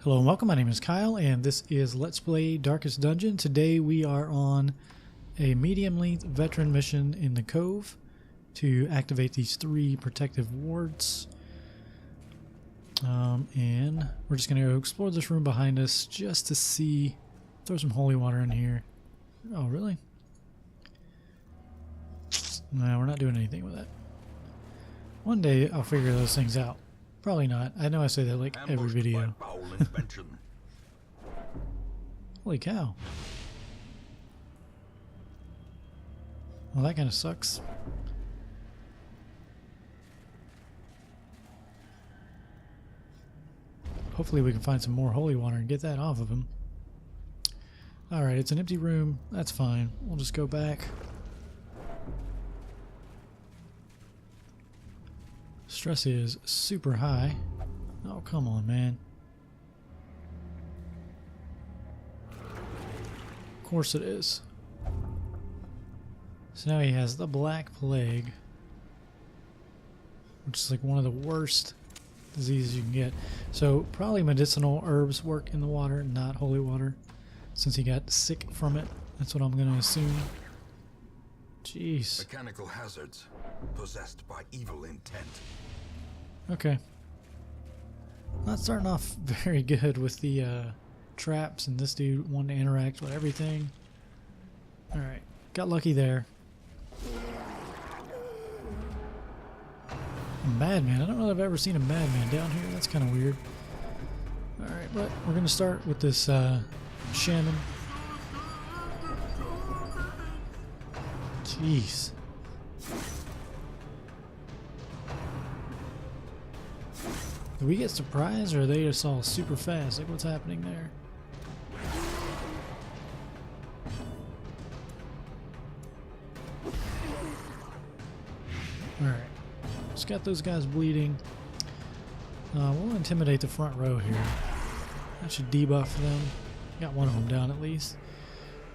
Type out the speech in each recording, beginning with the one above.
Hello and welcome, my name is Kyle and this is Let's Play Darkest Dungeon. Today we are on a medium-length veteran mission in the Cove to activate these 3 protective wards. And we're just going to go explore this room behind us just to see, throw some holy water in here. Oh really? No, we're not doing anything with that. One day I'll figure those things out. Probably not. I know I say that like every video. Holy cow. Well, that kind of sucks. Hopefully we can find some more holy water and get that off of him. Alright, it's an empty room. That's fine. We'll just go back. Stress is super high. Oh, come on, man. Of course it is. So now he has the Black Plague, which is like one of the worst diseases you can get. So probably medicinal herbs work in the water, not holy water, since he got sick from it. That's what I'm going to assume. Jeez. Mechanical hazards possessed by evil intent. Okay. Not starting off very good with the traps and this dude wanting to interact with everything. Alright. Got lucky there. A madman. I don't know if I've ever seen a madman down here. That's kind of weird. Alright, but we're going to start with this shaman. Jeez. Do we get surprised, or are they just all super fast? Like, what's happening there? Alright. Just got those guys bleeding. We'll intimidate the front row here. That should debuff them. Got one of them down at least.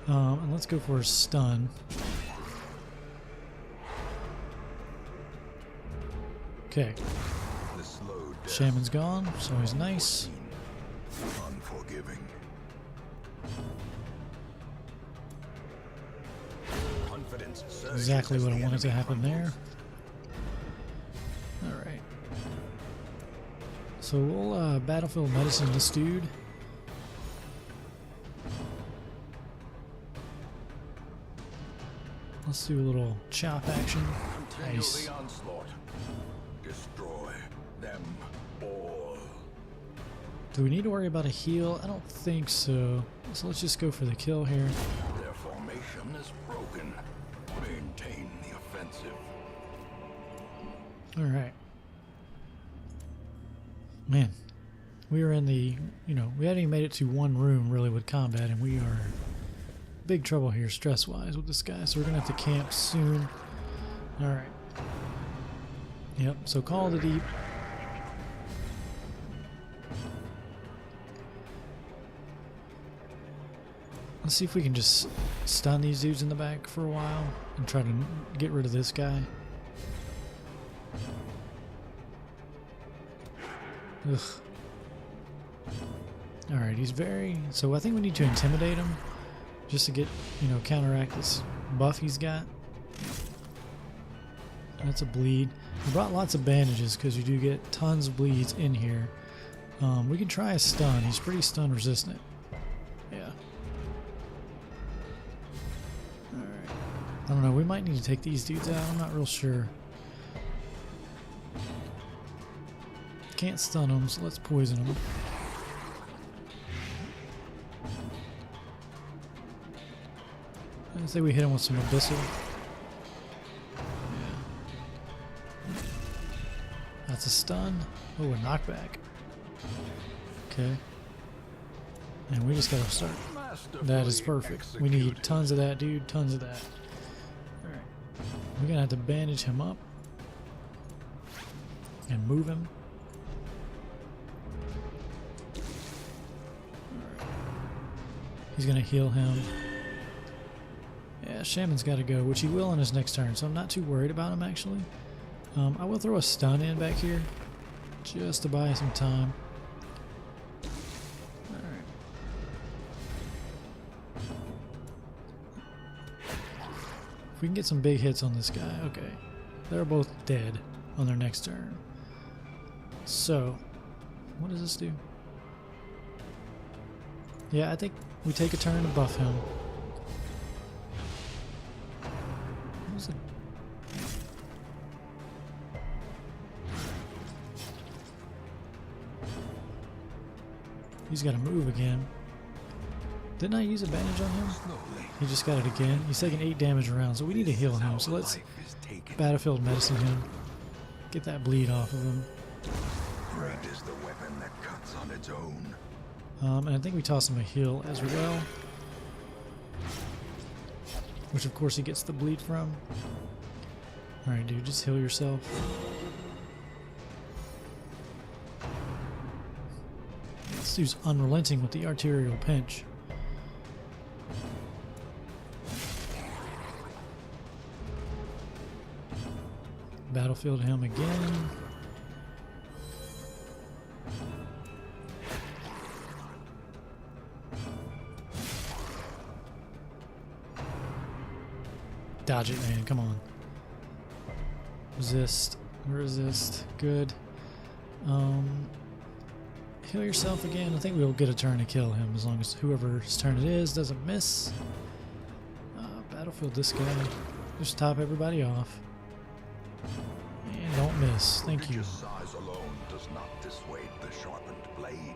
And let's go for a stun. Okay. Shaman's gone, so he's nice. Unforgiving. Exactly what I wanted to happen there. Alright. So we'll battlefield medicine this dude. Let's do a little chop action. Nice. Destroy them all. Do we need to worry about a heal? I don't think so. So let's just go for the kill here. Their formation is broken. Maintain the offensive. Alright. Man. We are in the, we hadn't even made it to one room really with combat, and we are in big trouble here stress-wise with this guy. So we're going to have to camp soon. Alright. Yep, so Call of the Deep. Let's see if we can just stun these dudes in the back for a while and try to get rid of this guy. Ugh. Alright, he's very... So I think we need to intimidate him just to get, counteract this buff he's got. That's a bleed. We brought lots of bandages because you do get tons of bleeds in here. We can try a stun. He's pretty stun resistant. Yeah. Alright. I don't know. We might need to take these dudes out. I'm not real sure. Can't stun them, so let's poison them. I'd say we hit him with some abyssal. That's a stun. Oh, a knockback. Okay. And we just gotta start. That is perfect. We need tons of that, dude. Tons of that. Alright. We're gonna have to bandage him up. And move him. Alright. He's gonna heal him. Yeah, Shaman's gotta go, which he will on his next turn, so I'm not too worried about him actually. I will throw a stun in back here just to buy some time. If we can get some big hits on this guy, okay. They're both dead on their next turn. So, what does this do? Yeah, I think we take a turn to buff him. What was it? He's got to move again. Didn't I use advantage on him? He just got it again. He's taking 8 damage around, so we need to heal him. So let's battlefield medicine him. Get that bleed off of him. Great is the weapon that cuts on its own. And I think we toss him a heal as well. Which of course he gets the bleed from. Alright dude, just heal yourself. This dude's unrelenting with the arterial pinch. Battlefield him again. Dodge it, man. Come on. Resist. Resist. Good. Heal yourself again. I think we'll get a turn to kill him as long as whoever's turn it is doesn't miss. Battlefield this guy. Just top everybody off. And don't miss. Thank you. Size alone does not dissuade the sharpened blade.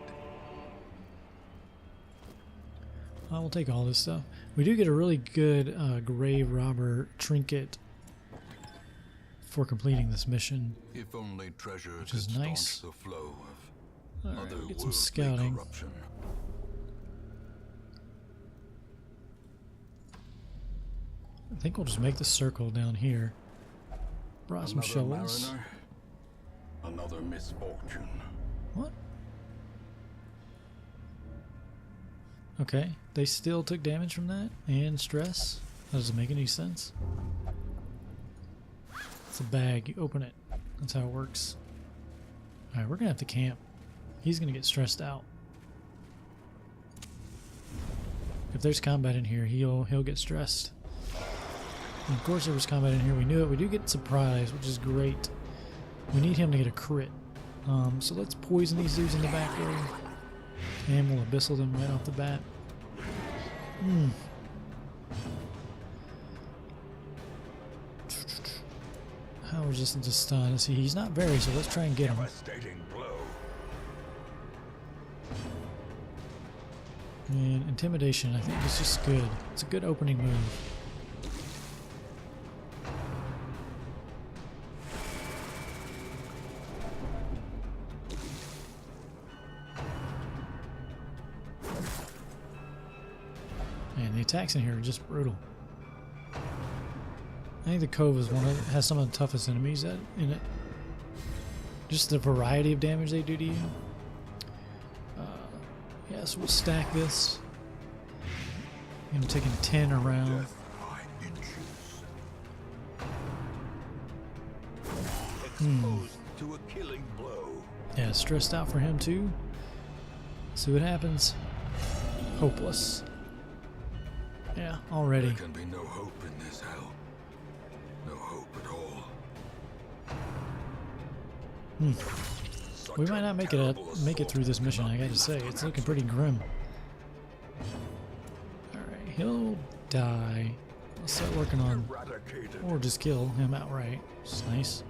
We'll take all this stuff. We do get a really good grave robber trinket for completing this mission. If only treasure which is could nice. staunch the flow of Alright, get some otherworldly scouting. corruption. I think we'll just make the circle down here. Brought some Another shovels. mariner, another misfortune. What? Okay, they still took damage from that and stress. That doesn't make any sense. It's a bag, you open it. That's how it works. Alright, we're gonna have to camp. He's gonna get stressed out. If there's combat in here, he'll get stressed. And of course there was combat in here, we knew it. We do get surprise, which is great. We need him to get a crit. So let's poison these dudes in the back row. And we'll abyssal them right off the bat. How resistant to stun? See, he's not very, so let's try and get him. Devastating blow. And intimidation, I think, is just good. It's a good opening move. And the attacks in here are just brutal. I think the Cove is one of has some of the toughest enemies in it. Just the variety of damage they do to you. Yeah, so we'll stack this. I'm taking 10 around. Death by inches. Exposed to a killing blow. Yeah, stressed out for him too. See what happens. Hopeless. Yeah, already. There can be no hope in this hell. No hope at all. We might not make it through this mission, I gotta say. It's looking pretty grim. Alright, he'll die. Let's start working on, or just kill him outright. It's nice.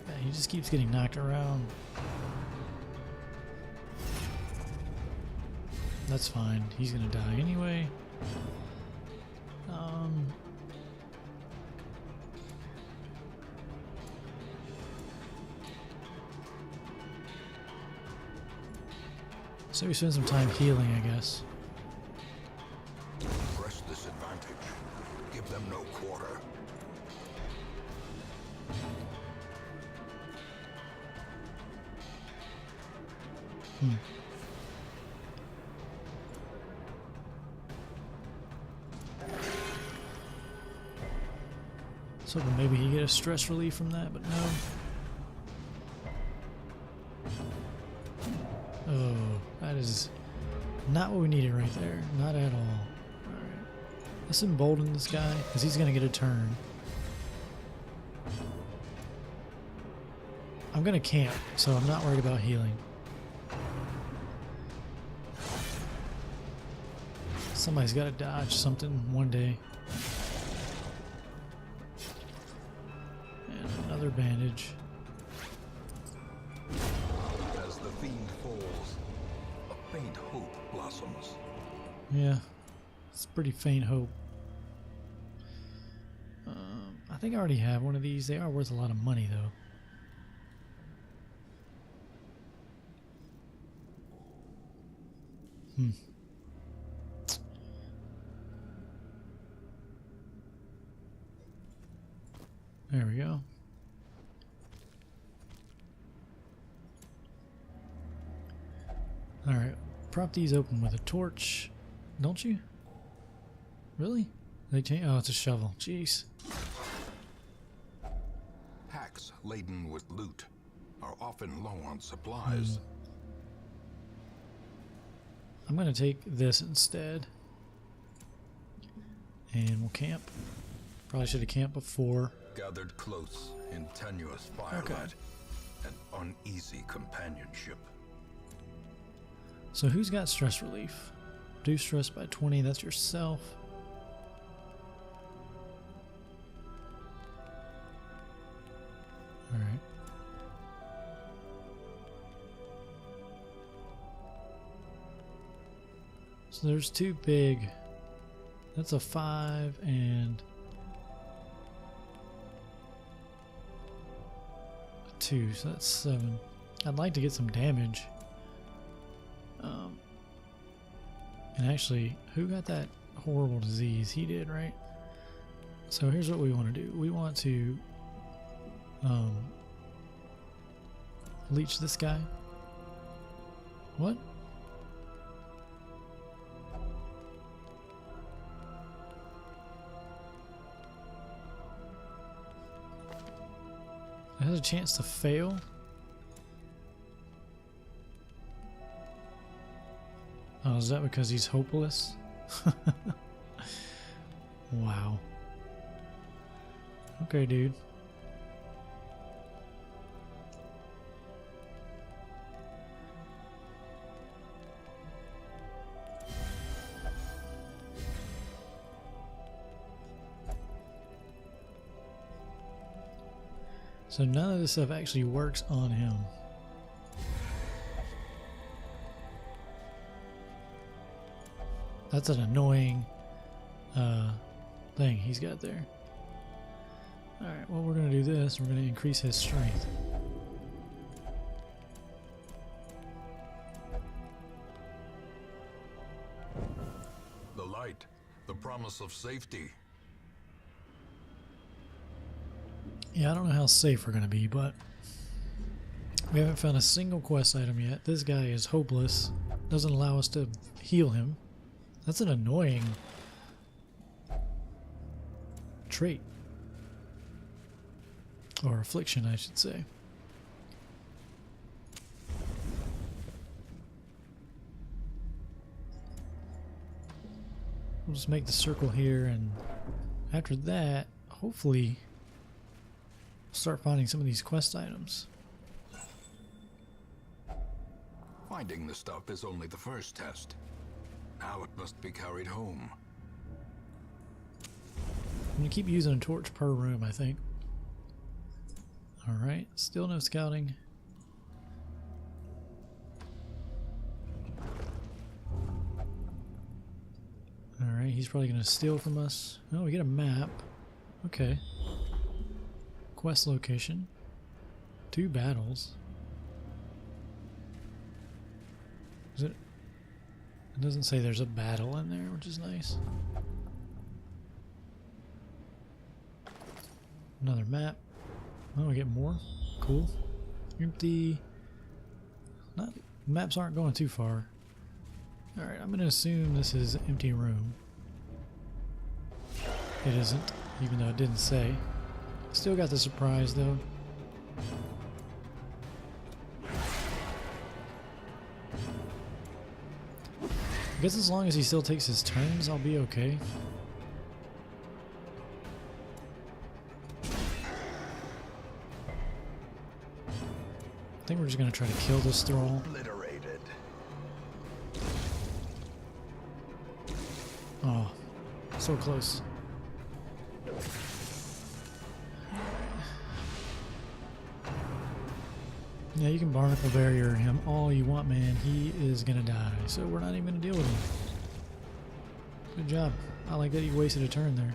Yeah, he just keeps getting knocked around. That's fine. He's gonna die anyway. So we spend some time healing, I guess. Press this advantage. Give them no quarter. So maybe he get a stress relief from that, but no. Oh, that is Not what we needed right there. Not at all. Alright. Let's embolden this guy, because he's going to get a turn. I'm going to camp, so I'm not worried about healing. Somebody's got to dodge something one day. And another bandage. As the fiend falls, a faint hope blossoms. Yeah, it's pretty faint hope. I think I already have one of these. They are worth a lot of money, though. There we go. Alright, prop these open with a torch. Don't you? Really? They change? Oh, it's a shovel. Jeez. Packs laden with loot are often low on supplies. I'm going to take this instead. And we'll camp. Probably should have camped before. Gathered close in tenuous firelight and uneasy companionship. So who's got stress relief? Reduce stress by 20, that's yourself. Alright. So there's two big. That's a 5 and a 2, so that's 7. I'd like to get some damage. And actually, who got that horrible disease? He did, right? So here's what we want to do. We want to leech this guy. What? It has a chance to fail. Oh, is that because he's hopeless? Wow. Okay, dude. So none of this stuff actually works on him. That's an annoying thing he's got there. Alright, well, we're going to do this. We're going to increase his strength. The light, the promise of safety. Yeah, I don't know how safe we're going to be, but we haven't found a single quest item yet. This guy is hopeless. Doesn't allow us to heal him. That's an annoying trait. Or affliction, I should say. We'll just make the circle here, and after that, hopefully, we'll start finding some of these quest items. Finding the stuff is only the first test. Now it must be carried home. I'm going to keep using a torch per room, I think. Alright, still no scouting. Alright, he's probably going to steal from us. Oh, we get a map. Okay. Quest location. 2 battles. Is it? It doesn't say there's a battle in there, which is nice. Another map. Oh, we get more. Cool. Empty. Not maps aren't going too far. Alright, I'm going to assume this is an empty room. It isn't, even though it didn't say. Still got the surprise, though. guess as long as he still takes his turns, I'll be okay. I think we're just gonna try to kill this thrall. Obliterated. Oh, so close. Yeah, you can barnacle barrier him all you want, man. He is gonna die, so we're not even gonna deal with him. Good job. I like that you wasted a turn there.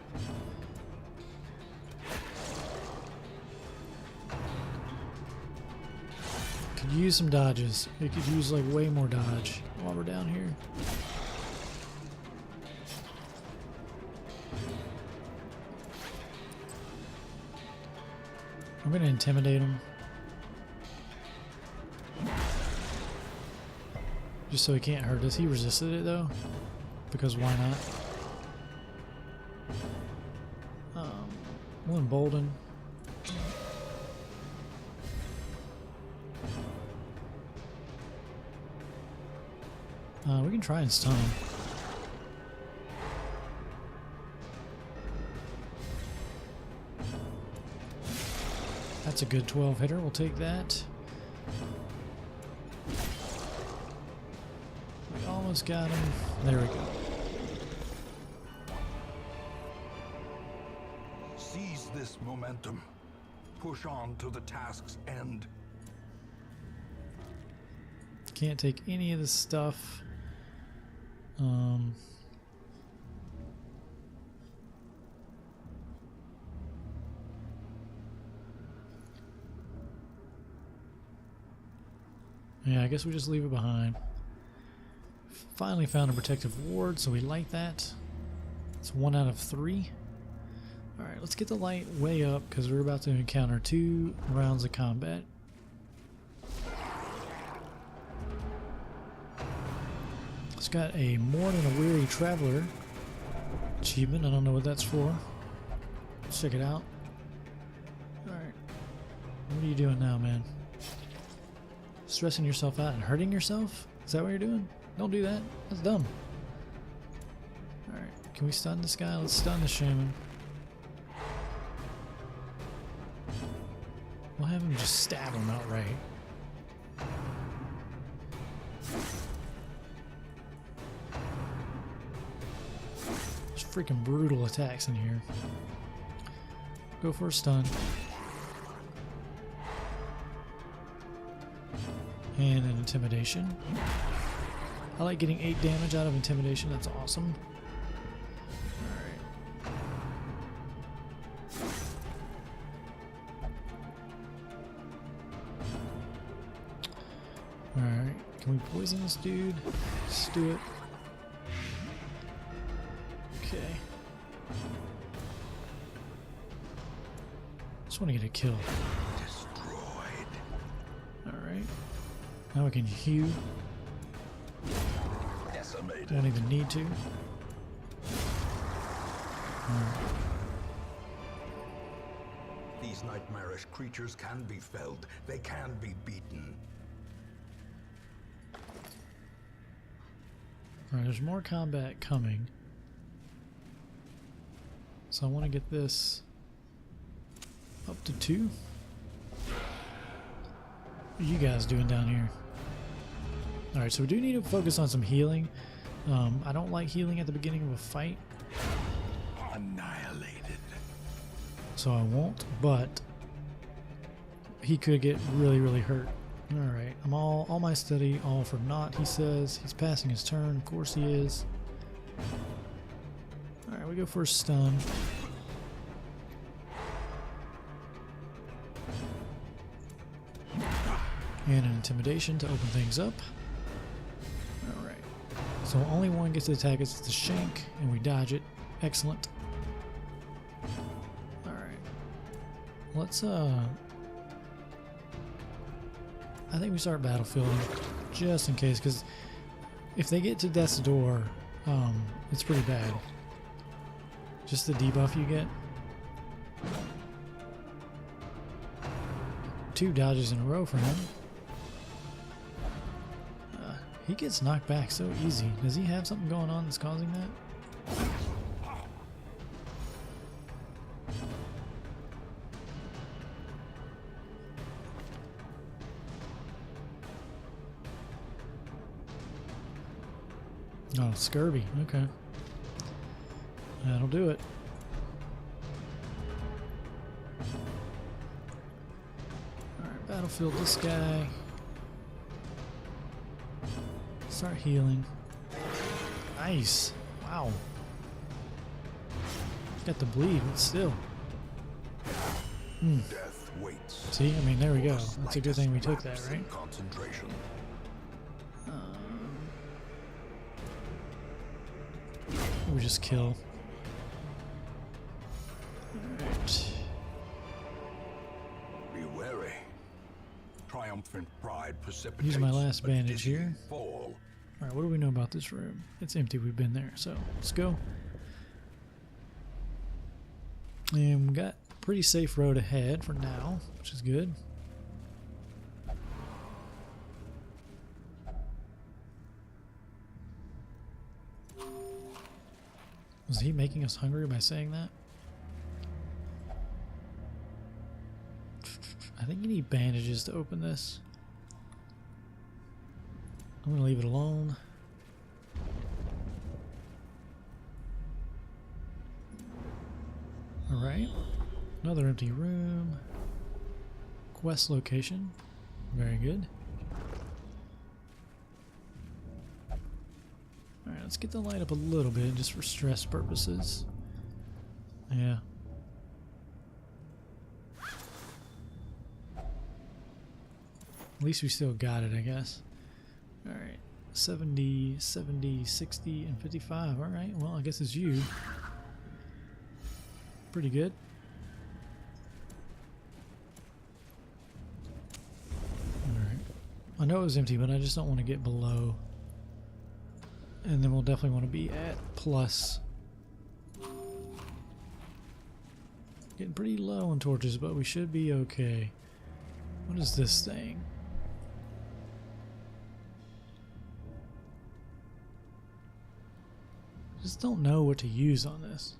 Could use some dodges. We could use like way more dodge while we're down here. I'm gonna intimidate him. Just so he can't hurt us. He resisted it though, because why not? We'll embolden. We can try and stun him. That's a good 12 hitter. We'll take that. We almost got him. There we go. Seize this momentum. Push on to the task's end. Can't take any of this stuff. Yeah, I guess we just leave it behind. Finally found a protective ward, so we like that. It's 1 out of 3. Alright, let's get the light way up because we're about to encounter 2 rounds of combat. It's got a More Than a Weary Traveler achievement. I don't know what that's for. Let's check it out. Alright. What are you doing now, man? Stressing yourself out and hurting yourself? Is that what you're doing? Don't do that. That's dumb. Alright. Can we stun this guy? Let's stun the shaman. We'll have him just stab him outright. There's freaking brutal attacks in here. Go for a stun. And an intimidation. I like getting 8 damage out of intimidation. That's awesome. Alright, can we poison this dude? Let's do it. Okay. Just want to get a kill. Destroyed. Alright. Now we can hew. Decimated. Don't even need to. Alright. These nightmarish creatures can be felled. They can be beaten. Alright, there's more combat coming. So I want to get this up to 2. What are you guys doing down here? Alright, so we do need to focus on some healing. I don't like healing at the beginning of a fight. Annihilated. So I won't, but he could get really, really hurt. Alright, I'm all my study, all for naught, he says. He's passing his turn, of course he is. Alright, we go for a stun. And an intimidation to open things up. Alright. So only one gets to attack us, it's the shank, and we dodge it. Excellent. Alright. Let's I think we start battlefielding just in case, because if they get to death's door, it's pretty bad. Just the debuff you get. 2 dodges in a row for him. He gets knocked back so easy. Does he have something going on that's causing that? Oh, scurvy. Okay. That'll do it. Alright, battlefield this guy. Start healing. Nice. Wow. Got the bleed, but still. Death waits. See, I mean, there we go. That's a good thing we took that, right? Concentration. We just kill. Alright. Be wary. Triumphant pride precipitates. Use my last a bandage dizzy here. Fall. Alright, what do we know about this room? It's empty, we've been there, so let's go. And we got a pretty safe road ahead for now, which is good. Was he making us hungry by saying that? I think you need bandages to open this. I'm gonna leave it alone. Alright. Another empty room. Quest location. Very good. Alright, let's get the light up a little bit just for stress purposes. Yeah. At least we still got it, I guess. Alright. 70, 70, 60, and 55. Alright, well, I guess it's you. Pretty good. Alright. I know it was empty, but I just don't want to get below. And then we'll definitely want to be at plus. Getting pretty low on torches, but we should be okay. What is this thing? Just don't know what to use on this.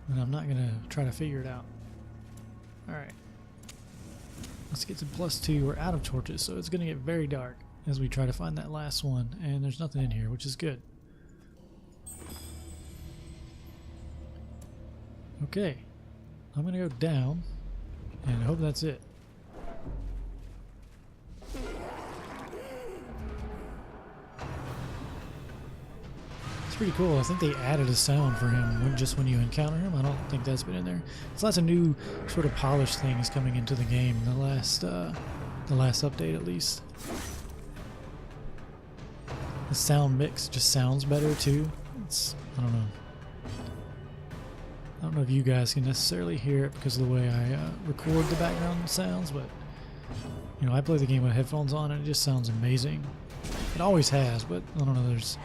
And I'm not gonna try to figure it out. Alright. Let's get to +2. We're out of torches, so it's gonna get very dark as we try to find that last one. And there's nothing in here, which is good. Okay. I'm gonna go down and I hope that's it. Pretty cool. I think they added a sound for him just when you encounter him. I don't think that's been in there. So lots of new sort of polished things coming into the game. The last update, at least. The sound mix just sounds better too. I don't know. I don't know if you guys can necessarily hear it because of the way I record the background sounds, but you know, I play the game with headphones on and it just sounds amazing. It always has, but I don't know. It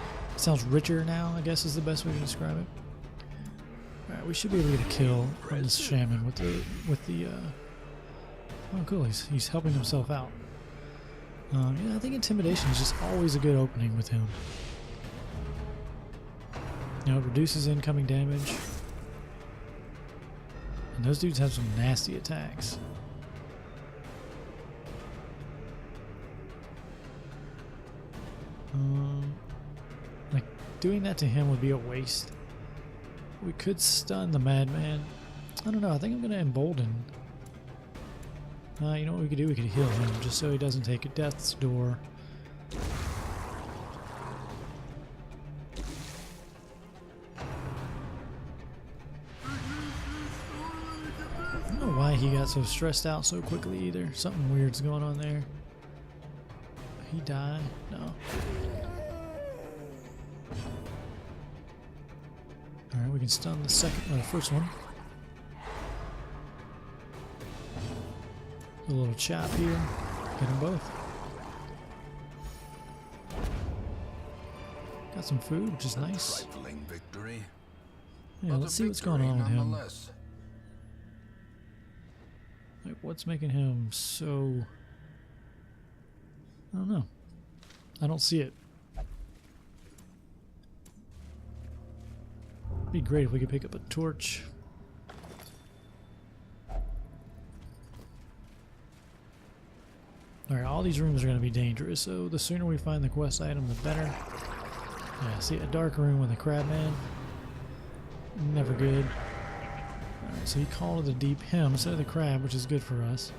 sounds richer now, I guess is the best way to describe it. Alright, we should be able to get a kill on this shaman with the oh cool, he's helping himself out. Yeah, I think intimidation is just always a good opening with him. You know, it reduces incoming damage. And those dudes have some nasty attacks. Like, doing that to him would be a waste. We could stun the madman. I don't know, I think I'm gonna embolden. You know what we could do? We could heal him just so he doesn't take a death's door. I don't know why he got so stressed out so quickly either. Something weird's going on there. He died? No. Alright, we can stun the first one. A little chop here. Get them both. Got some food, which is nice. Victory, yeah, let's see what's going on with him. Like, what's making him so I don't know. I don't see it. Be great if we could pick up a torch. Alright, all these rooms are going to be dangerous, so the sooner we find the quest item, the better. Yeah, see, a dark room with a crabman. Never good. Alright, so he called it a deep him instead of the crab, which is good for us.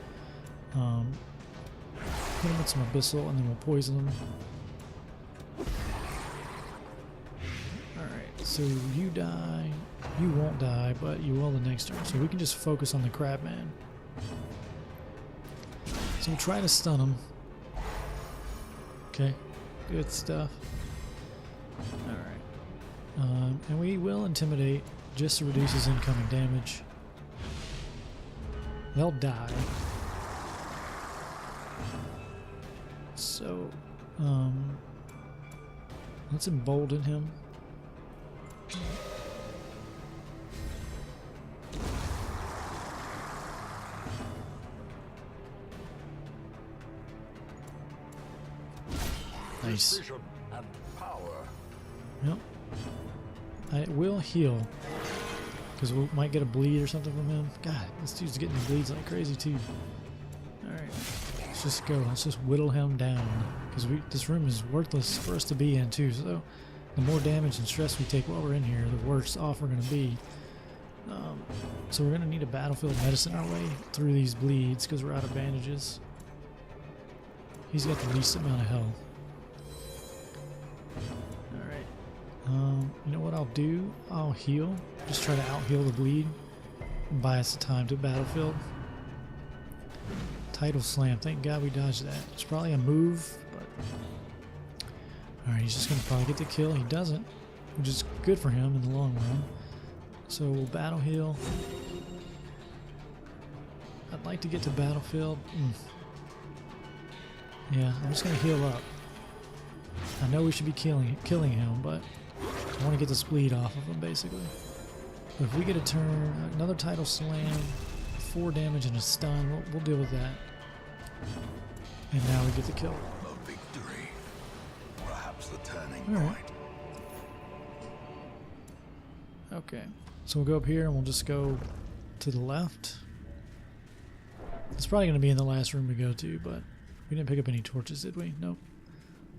Put him in some abyssal and then we'll poison him. Alright, so you die. You won't die, but you will the next turn. So we can just focus on the crabman. So we'll try to stun him. Okay, good stuff. Alright. And we will intimidate just to reduce his incoming damage. They'll die. So, let's embolden him. Nice. And power. Yep. I will heal. Because we might get a bleed or something from him. God, this dude's getting the bleeds like crazy too. Alright. Let's just go. Let's just whittle him down. Because this room is worthless for us to be in too. So the more damage and stress we take while we're in here, the worse off we're going to be. So we're going to need a battlefield medicine our way through these bleeds because we're out of bandages. He's got the least amount of health. You know what I'll do? I'll heal. Just try to out-heal the bleed. And buy us the time to battlefield. Tidal slam. Thank God we dodged that. It's probably a move, but... Alright, he's just going to probably get the kill. He doesn't, which is good for him in the long run. So we'll battle heal. I'd like to get to battlefield. Yeah, I'm just going to heal up. I know we should be killing him, but I want to get this bleed off of him, basically. But if we get a turn, another tidal slam, 4 damage and a stun, we'll deal with that. And now we get the kill. A victory. Perhaps the turning All right. point. Okay, so we'll go up here and we'll just go to the left. It's probably going to be in the last room we go to, but we didn't pick up any torches, did we? Nope.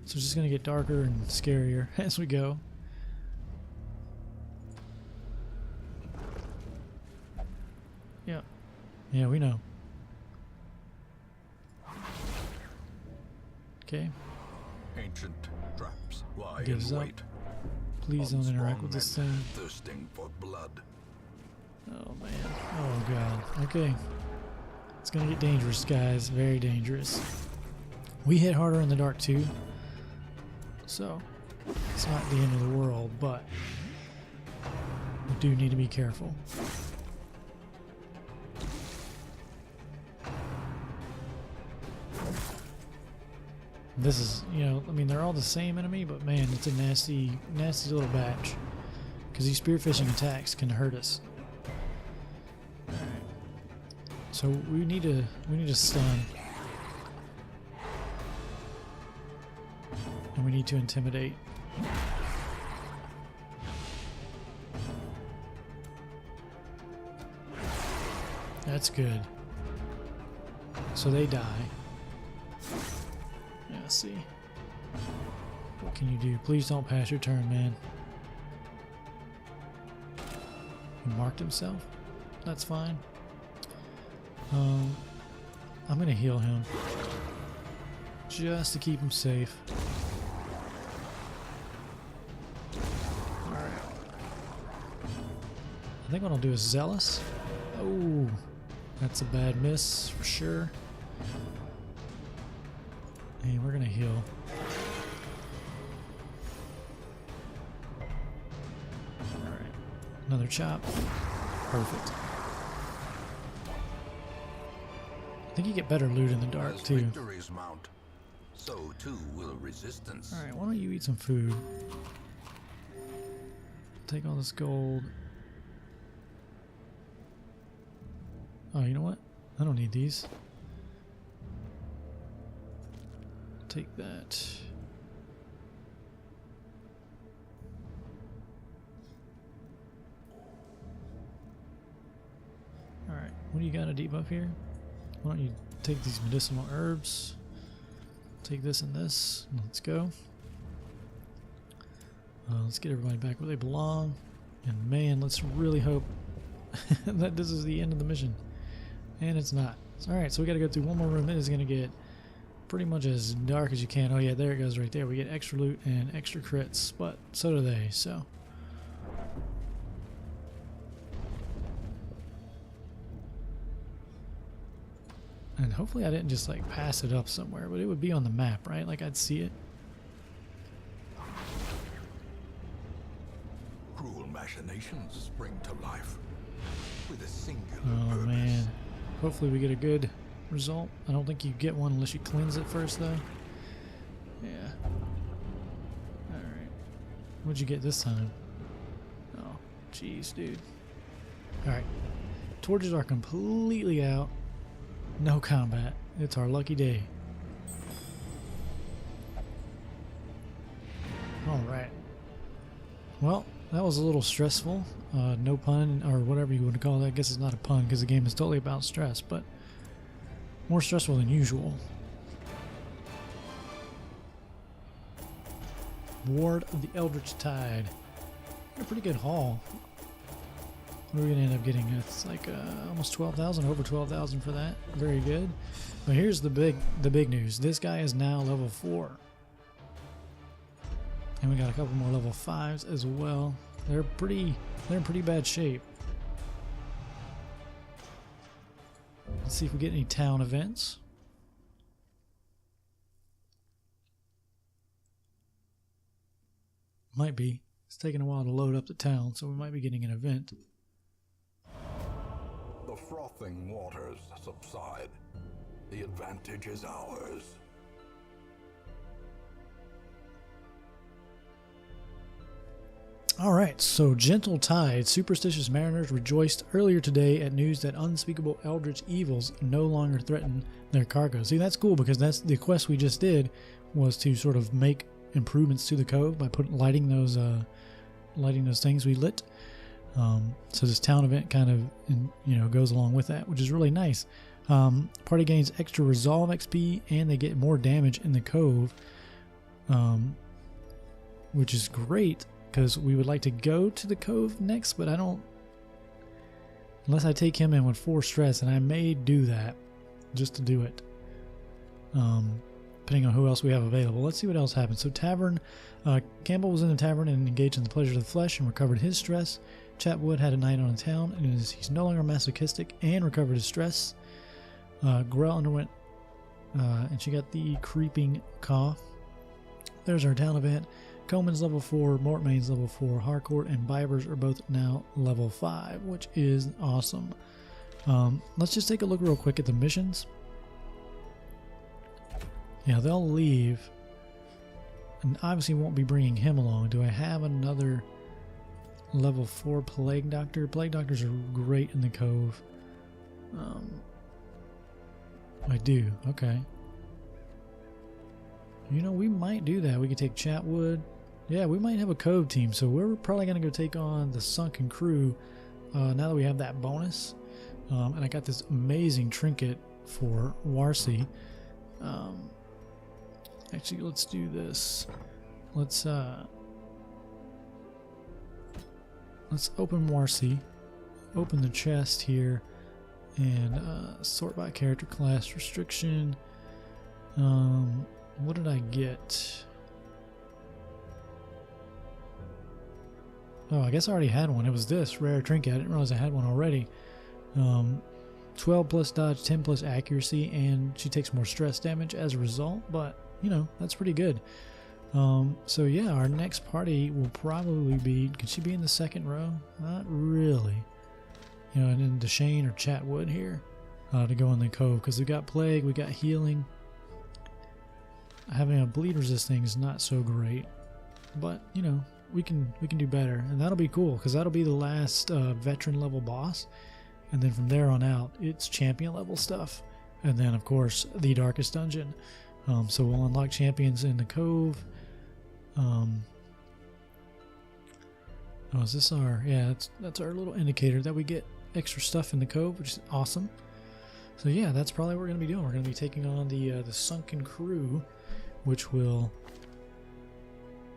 So it's just going to get darker and scarier as we go. Yeah. Yeah, we know. Okay. Ancient traps lie Gives in up. wait. Please don't interact with this thing. Thirsting for blood. Oh man. Oh god. Okay. It's gonna get dangerous, guys. Very dangerous. We hit harder in the dark too. So it's not the end of the world, but we do need to be careful. This is, you know, I mean, they're all the same enemy, but man, it's a nasty, nasty little batch. Because these spearfishing attacks can hurt us. Alright. So we need to stun. And we need to intimidate. That's good. So they die. Yeah, see. What can you do? Please don't pass your turn, man. He marked himself? That's fine. I'm gonna heal him. Just to keep him safe. Alright. I think what I'll do is Zealous. Oh, that's a bad miss for sure. And we're gonna heal. Alright. Another chop. Perfect. I think you get better loot in the dark As too. victories mount, so too will resistance. Alright, why don't you eat some food? Take all this gold. Oh, you know what? I don't need these. take that. Alright, what do you got to debuff here? Why don't you take these medicinal herbs? Take this and this. Let's go. Let's get everybody back where they belong. And man, let's really hope that this is the end of the mission. And it's not. Alright, so we got to go through one more room. It is going to get pretty much as dark as you can. Oh yeah, there it goes right there. We get extra loot and extra crits, but so do they, so. And hopefully I didn't just like pass it up somewhere, but it would be on the map, right? Like I'd see it. Cruel machinations spring to life with a singular Oh purpose. man. Hopefully we get a good result. I don't think you get one unless you cleanse it first though. Yeah. Alright. What'd you get this time? Oh, jeez, dude. Alright. Torches are completely out. No combat. It's our lucky day. Alright. Well, that was a little stressful. No pun, or whatever you would call it. I guess it's not a pun because the game is totally about stress, but more stressful than usual. Ward of the Eldritch Tide. A pretty good haul. What are we going to end up getting? It's like almost 12,000, over 12,000 for that. Very good. But here's the big news. This guy is now level 4. And we got a couple more level 5s as well. They're in pretty bad shape. Let's see if we get any town events. Might be. It's taking a while to load up the town, so we might be getting an event. The frothing waters subside. The advantage is ours. Alright, so Gentle Tide. Superstitious mariners rejoiced earlier today at news that unspeakable eldritch evils no longer threaten their cargo. See, that's cool because that's the quest we just did, was to sort of make improvements to the cove by lighting those things we lit. So this town event kind of goes along with that, which is really nice. Party gains extra resolve XP and they get more damage in the cove, which is great. Because we would like to go to the cove next, but I don't... Unless I take him in with 4 stress, and I may do that just to do it. Depending on who else we have available. Let's see what else happens. So tavern. Campbell was in the tavern and engaged in the pleasure of the flesh and recovered his stress. Chatwood had a night on a town, and he's no longer masochistic and recovered his stress. Grell underwent... and she got the creeping cough. There's our town event. Coleman's level 4, Mortmain's level 4, Harcourt and Bibers are both now level 5, which is awesome. Let's just take a look real quick at the missions. Yeah, they'll leave. And obviously won't be bringing him along. Do I have another level 4 Plague Doctor? Plague Doctors are great in the cove. I do, okay. You know, we might do that. We could take Chatwood. Yeah, we might have a cove team, so we're probably going to go take on the Sunken Crew now that we have that bonus. And I got this amazing trinket for Warsi. Actually, let's do this. Let's open Warsi, open the chest here, and sort by character class restriction. What did I get? Oh, I guess I already had one. It was this rare trinket. I didn't realize I had one already. 12 plus dodge, 10 plus accuracy, and she takes more stress damage as a result, but you know, that's pretty good. So yeah, our next party will probably be, can she be in the second row? Not really. You know, and then Deshane or Chatwood here to go in the cove, because we got plague, we got healing. Having a bleed resist thing is not so great, but you know, we can do better, and that'll be cool because that'll be the last veteran level boss, and then from there on out it's champion level stuff, and then of course the darkest dungeon. So we'll unlock champions in the cove. Oh, is this our... Yeah, that's our little indicator that we get extra stuff in the cove, which is awesome. So yeah, that's probably what we're going to be doing. We're going to be taking on the sunken crew, which will,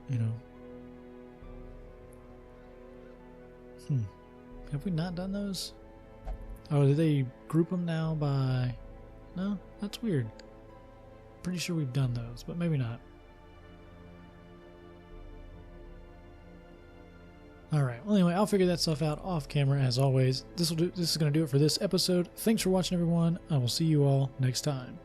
you know... Have we not done those? Oh, did they group them now by... No? That's weird. Pretty sure we've done those, but maybe not. Alright, well anyway, I'll figure that stuff out off camera as always. This is going to do it for this episode. Thanks for watching, everyone. I will see you all next time.